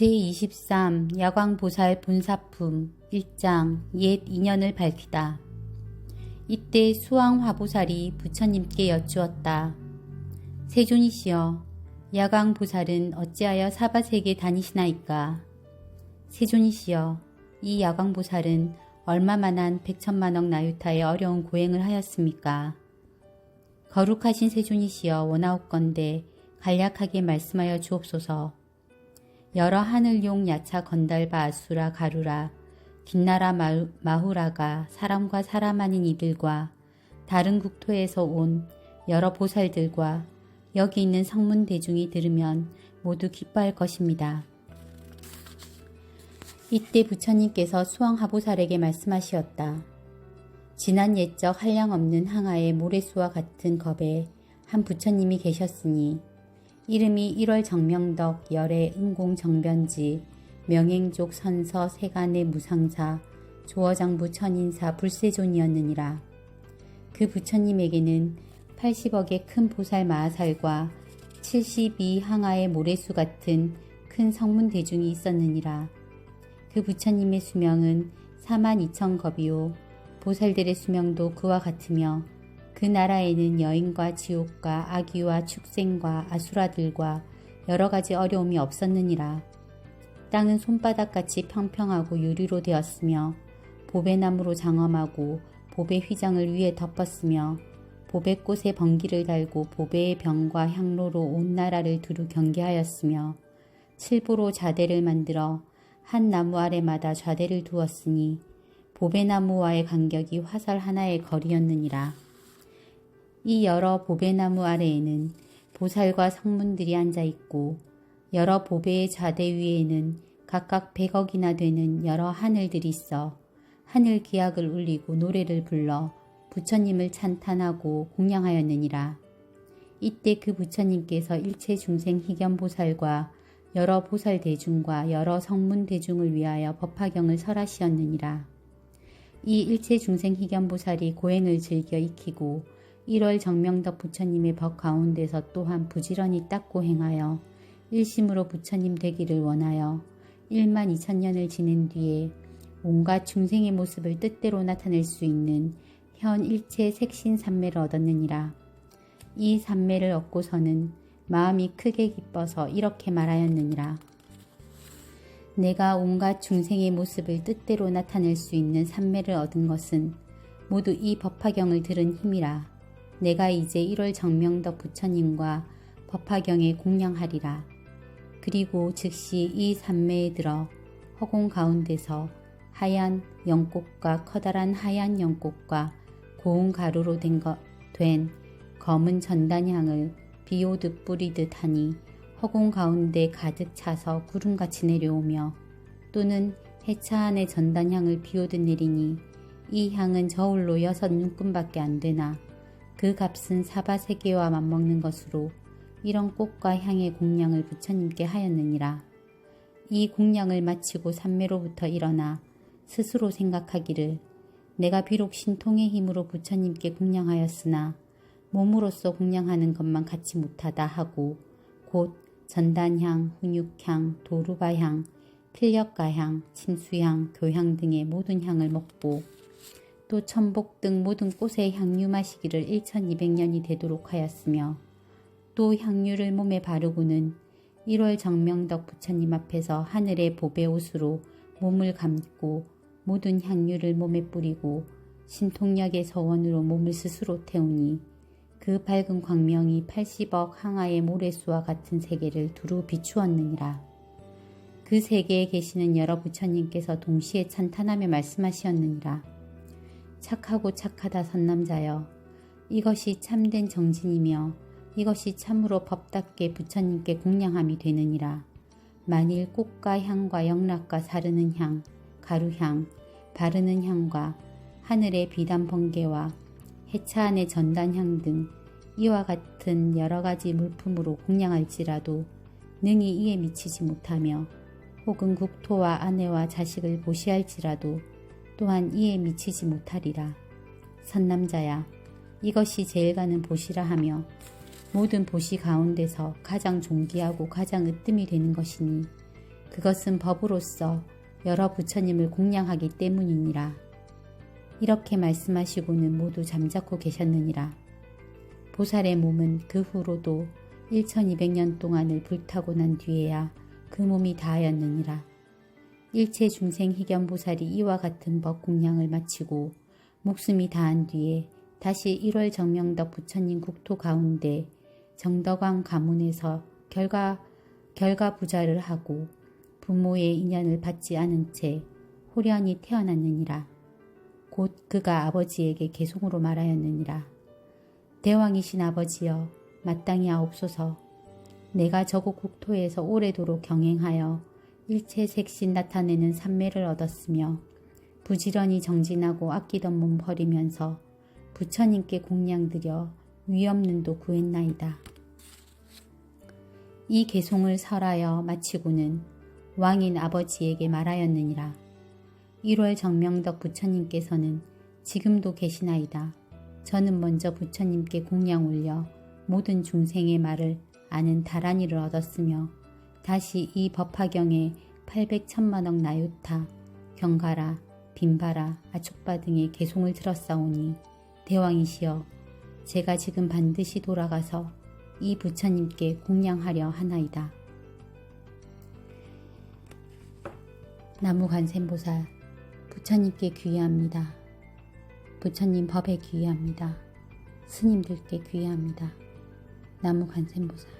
제23 야광보살 본사품 1장 옛 인연을 밝히다. 이때 수왕화보살이 부처님께 여쭈었다. 세존이시여, 야광보살은 어찌하여 사바세계 다니시나이까? 세존이시여, 이 야광보살은 얼마만한 백천만억 나유타의 어려운 고행을 하였습니까? 거룩하신 세존이시여, 원하옵건대 간략하게 말씀하여 주옵소서. 여러 하늘용 야차 건달바 아수라 가루라 긴나라 마후라가 사람과 사람 아닌 이들과 다른 국토에서 온 여러 보살들과 여기 있는 성문 대중이 들으면 모두 기뻐할 것입니다. 이때 부처님께서 수왕하보살에게 말씀하시었다. 지난 옛적 한량없는 항아의 모래수와 같은 겁에 한 부처님이 계셨으니 이름이 1월 정명덕 열애 음공정변지 명행족 선서 세간의 무상사 조어장부 천인사 불세존이었느니라. 그 부처님에게는 80억의 큰 보살 마하살과 72항아의 모래수 같은 큰 성문 대중이 있었느니라. 그 부처님의 수명은 42,000겁이요 보살들의 수명도 그와 같으며 그 나라에는 여인과 지옥과 아기와 축생과 아수라들과 여러가지 어려움이 없었느니라. 땅은 손바닥같이 평평하고 유리로 되었으며 보배나무로 장엄하고 보배 휘장을 위에 덮었으며 보배꽃에 번기를 달고 보배의 병과 향로로 온 나라를 두루 경계하였으며 칠보로 좌대를 만들어 한 나무 아래마다 좌대를 두었으니 보배나무와의 간격이 화살 하나의 거리였느니라. 이 여러 보배나무 아래에는 보살과 성문들이 앉아있고 여러 보배의 좌대 위에는 각각 100억이나 되는 여러 하늘들이 있어 하늘 기악을 울리고 노래를 불러 부처님을 찬탄하고 공양하였느니라. 이때 그 부처님께서 일체 중생 희견보살과 여러 보살 대중과 여러 성문 대중을 위하여 법화경을 설하시었느니라. 이 일체 중생 희견보살이 고행을 즐겨 익히고 1월 정명덕 부처님의 법 가운데서 또한 부지런히 닦고 행하여 일심으로 부처님 되기를 원하여 12,000년을 지낸 뒤에 온갖 중생의 모습을 뜻대로 나타낼 수 있는 현 일체 색신 삼매를 얻었느니라. 이 삼매를 얻고서는 마음이 크게 기뻐서 이렇게 말하였느니라. 내가 온갖 중생의 모습을 뜻대로 나타낼 수 있는 삼매를 얻은 것은 모두 이 법화경을 들은 힘이라. 내가 이제 1월 정명덕 부처님과 법화경에 공양하리라. 그리고 즉시 이 삼매에 들어 허공 가운데서 하얀 연꽃과 커다란 하얀 연꽃과 고운 가루로 된 검은 전단향을 비 오듯 뿌리듯 하니 허공 가운데 가득 차서 구름같이 내려오며 또는 해차 안에 전단향을 비 오듯 내리니 이 향은 저울로 6눈금밖에 안 되나 그 값은 사바세계와 맞먹는 것으로 이런 꽃과 향의 공양을 부처님께 하였느니라. 이 공양을 마치고 삼매로부터 일어나 스스로 생각하기를 내가 비록 신통의 힘으로 부처님께 공양하였으나 몸으로서 공양하는 것만 갖지 못하다 하고 곧 전단향, 훈육향, 도루바향, 필력가향, 침수향, 교향 등의 모든 향을 먹고 또 천복 등 모든 꽃의 향유 마시기를 1200년이 되도록 하였으며 또 향유를 몸에 바르고는 1월 정명덕 부처님 앞에서 하늘의 보배 옷으로 몸을 감고 모든 향유를 몸에 뿌리고 신통력의 서원으로 몸을 스스로 태우니 그 밝은 광명이 80억 항아의 모래수와 같은 세계를 두루 비추었느니라. 그 세계에 계시는 여러 부처님께서 동시에 찬탄하며 말씀하시었느니라. 착하고 착하다 선남자여, 이것이 참된 정진이며 이것이 참으로 법답게 부처님께 공양함이 되느니라. 만일 꽃과 향과 영락과 사르는 향, 가루향, 바르는 향과 하늘의 비단 번개와 해차 안의 전단향 등 이와 같은 여러 가지 물품으로 공양할지라도 능히 이에 미치지 못하며 혹은 국토와 아내와 자식을 보시할지라도 또한 이에 미치지 못하리라. 선남자야, 이것이 제일 가는 보시라 하며 모든 보시 가운데서 가장 존귀하고 가장 으뜸이 되는 것이니 그것은 법으로서 여러 부처님을 공양하기 때문이니라. 이렇게 말씀하시고는 모두 잠자코 계셨느니라. 보살의 몸은 그 후로도 1200년 동안을 불타고 난 뒤에야 그 몸이 다하였느니라. 일체 중생 희견보살이 이와 같은 법 공양을 마치고 목숨이 다한 뒤에 다시 1월 정명덕 부처님 국토 가운데 정덕왕 가문에서 결가부자를 하고 부모의 인연을 받지 않은 채 호련히 태어났느니라. 곧 그가 아버지에게 계송으로 말하였느니라. 대왕이신 아버지여, 마땅히 하옵소서. 내가 저국 국토에서 오래도록 경행하여 일체 색신 나타내는 삼매를 얻었으며 부지런히 정진하고 아끼던 몸 버리면서 부처님께 공양드려 위없는 도 구했나이다. 이 계송을 설하여 마치고는 왕인 아버지에게 말하였느니라. 1월 정명덕 부처님께서는 지금도 계시나이다. 저는 먼저 부처님께 공양 올려 모든 중생의 말을 아는 다란이를 얻었으며 다시 이 법화경에 800천만억 나유타, 경가라, 빈바라, 아촉바 등의 계송을 들었사오니 대왕이시여, 제가 지금 반드시 돌아가서 이 부처님께 공양하려 하나이다. 나무관세음보살, 부처님께 귀의합니다. 부처님 법에 귀의합니다. 스님들께 귀의합니다. 나무관세음보살.